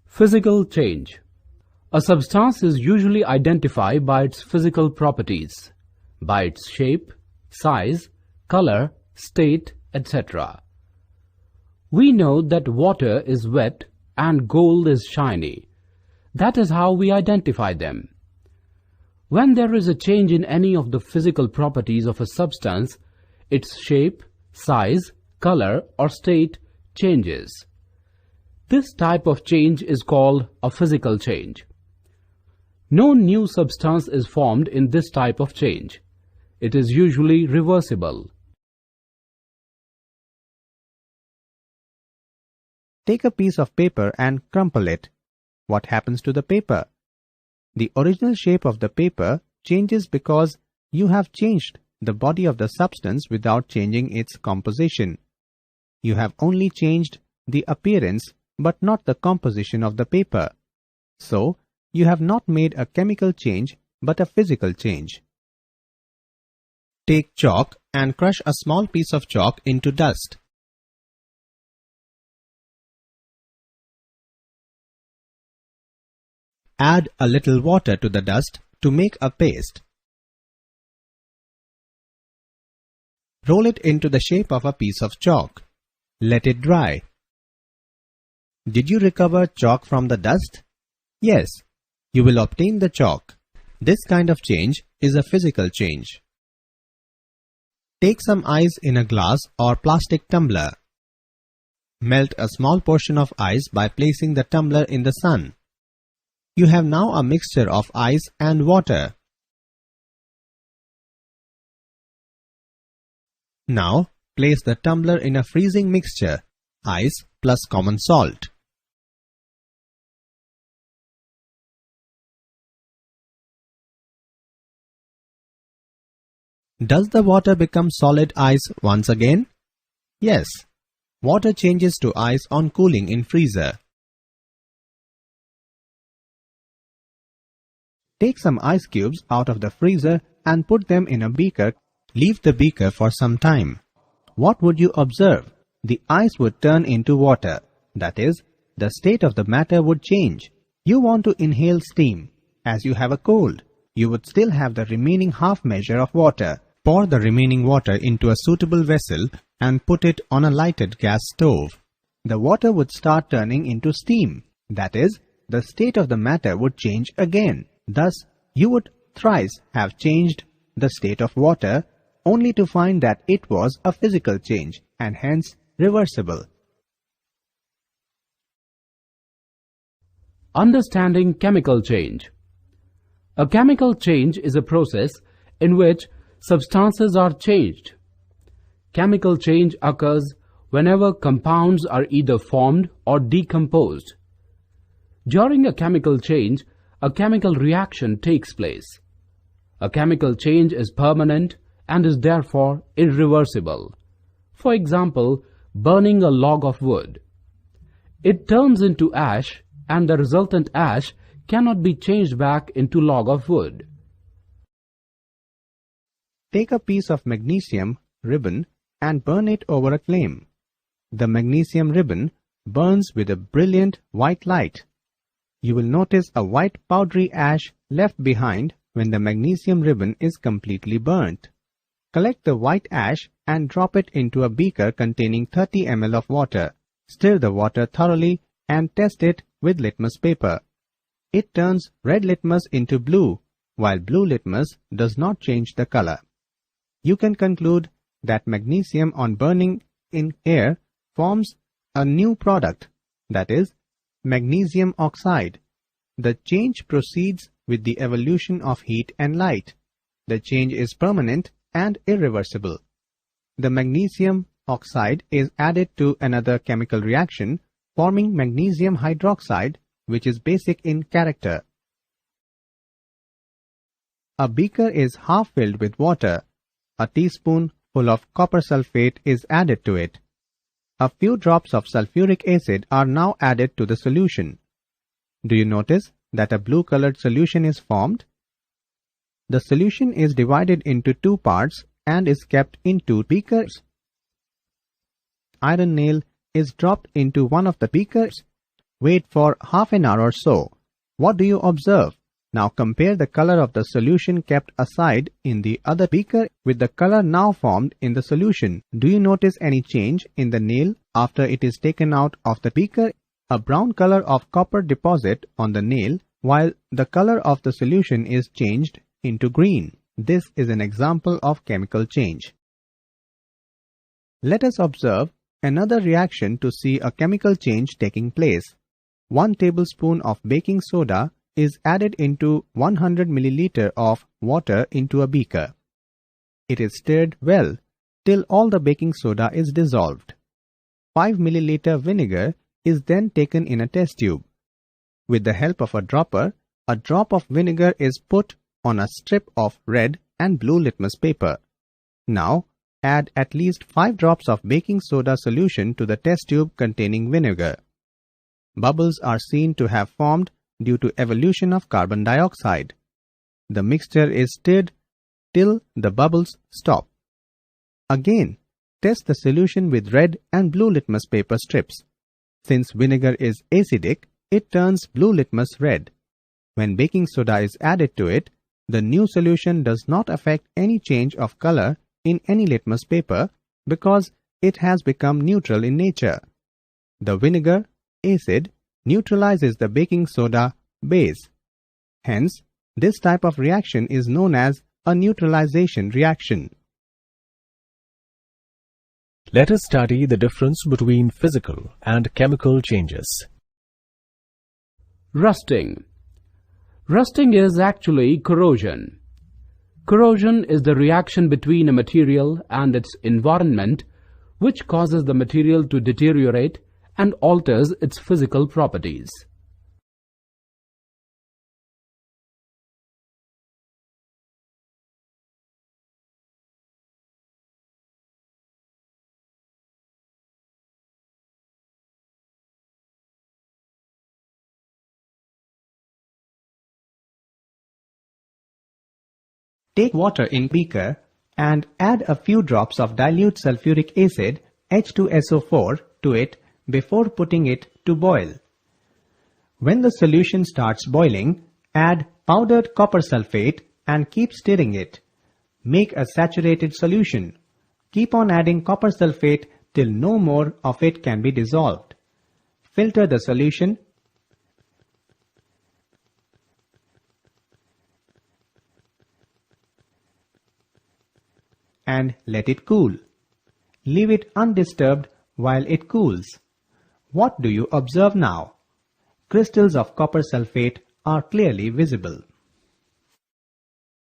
Physical change. A substance is usually identified by its physical properties, by its shape, size, color, state, etc. We know that water is wet and gold is shiny. That is how we identify them. When there is a change in any of the physical properties of a substance, its shape, size, color, or state changes. This type of change is called a physical change. No new substance is formed in this type of change. It is usually reversible. Take a piece of paper and crumple it. What happens to the paper? The original shape of the paper changes because you have changed the body of the substance without changing its composition. You have only changed the appearance but not the composition of the paper. So, you have not made a chemical change but a physical change. Take chalk and crush a small piece of chalk into dust. Add a little water to the dust to make a paste. Roll it into the shape of a piece of chalk. Let it dry. Did you recover chalk from the dust? Yes, you will obtain the chalk. This kind of change is a physical change. Take some ice in a glass or plastic tumbler. Melt a small portion of ice by placing the tumbler in the sun. You have now a mixture of ice and water. Now, place the tumbler in a freezing mixture, ice plus common salt. Does the water become solid ice once again? Yes. Water changes to ice on cooling in freezer. Take some ice cubes out of the freezer and put them in a beaker. Leave the beaker for some time. What would you observe? The ice would turn into water. That is, the state of the matter would change. You want to inhale steam. As you have a cold, you would still have the remaining half measure of water. Pour the remaining water into a suitable vessel and put it on a lighted gas stove. The water would start turning into steam. That is, the state of the matter would change again. Thus, you would thrice have changed the state of water, only to find that it was a physical change and hence reversible. Understanding chemical change. A chemical change is a process in which substances are changed. Chemical change occurs whenever compounds are either formed or decomposed. During a chemical change, a chemical reaction takes place. A chemical change is permanent and is therefore irreversible. For example, burning a log of wood. It turns into ash, and the resultant ash cannot be changed back into log of wood. Take a piece of magnesium ribbon and burn it over a flame. The magnesium ribbon burns with a brilliant white light. You will notice a white powdery ash left behind when the magnesium ribbon is completely burnt. Collect the white ash and drop it into a beaker containing 30 ml of water. Stir the water thoroughly and test it with litmus paper. It turns red litmus into blue, while blue litmus does not change the color. You can conclude that magnesium on burning in air forms a new product, that is, magnesium oxide. The change proceeds with the evolution of heat and light. The change is permanent and irreversible. The magnesium oxide is added to another chemical reaction, forming magnesium hydroxide, which is basic in character. A beaker is half filled with water. A teaspoon full of copper sulfate is added to it. A few drops of sulfuric acid are now added to the solution. Do you notice that a blue-colored solution is formed? The solution is divided into two parts and is kept in two beakers. Iron nail is dropped into one of the beakers. Wait for half an hour or so. What do you observe? Now compare the color of the solution kept aside in the other beaker with the color now formed in the solution. Do you notice any change in the nail after it is taken out of the beaker? A brown color of copper deposit on the nail while the color of the solution is changed into green. This is an example of chemical change. Let us observe another reaction to see a chemical change taking place. 1 tablespoon of baking soda is added into 100 milliliter of water into a beaker. It is stirred well till all the baking soda is dissolved. 5 milliliter vinegar is then taken in a test tube. With the help of a dropper, a drop of vinegar is put on a strip of red and blue litmus paper. Now, add at least 5 drops of baking soda solution to the test tube containing vinegar. Bubbles are seen to have formed due to evolution of carbon dioxide. The mixture is stirred till the bubbles stop. Again, test the solution with red and blue litmus paper strips. Since vinegar is acidic, it turns blue litmus red. When baking soda is added to it, the new solution does not affect any change of color in any litmus paper because it has become neutral in nature. The vinegar, acid, neutralizes the baking soda, base. Hence, this type of reaction is known as a neutralization reaction. Let us study the difference between physical and chemical changes. Rusting. Rusting is actually corrosion. Corrosion is the reaction between a material and its environment which causes the material to deteriorate and alters its physical properties. Take water in beaker and add a few drops of dilute sulfuric acid H2SO4 to it before putting it to boil. When the solution starts boiling, add powdered copper sulfate and keep stirring it. Make a saturated solution. Keep on adding copper sulfate till no more of it can be dissolved. Filter the solution and let it cool. Leave it undisturbed while it cools. What do you observe now? Crystals of copper sulfate are clearly visible.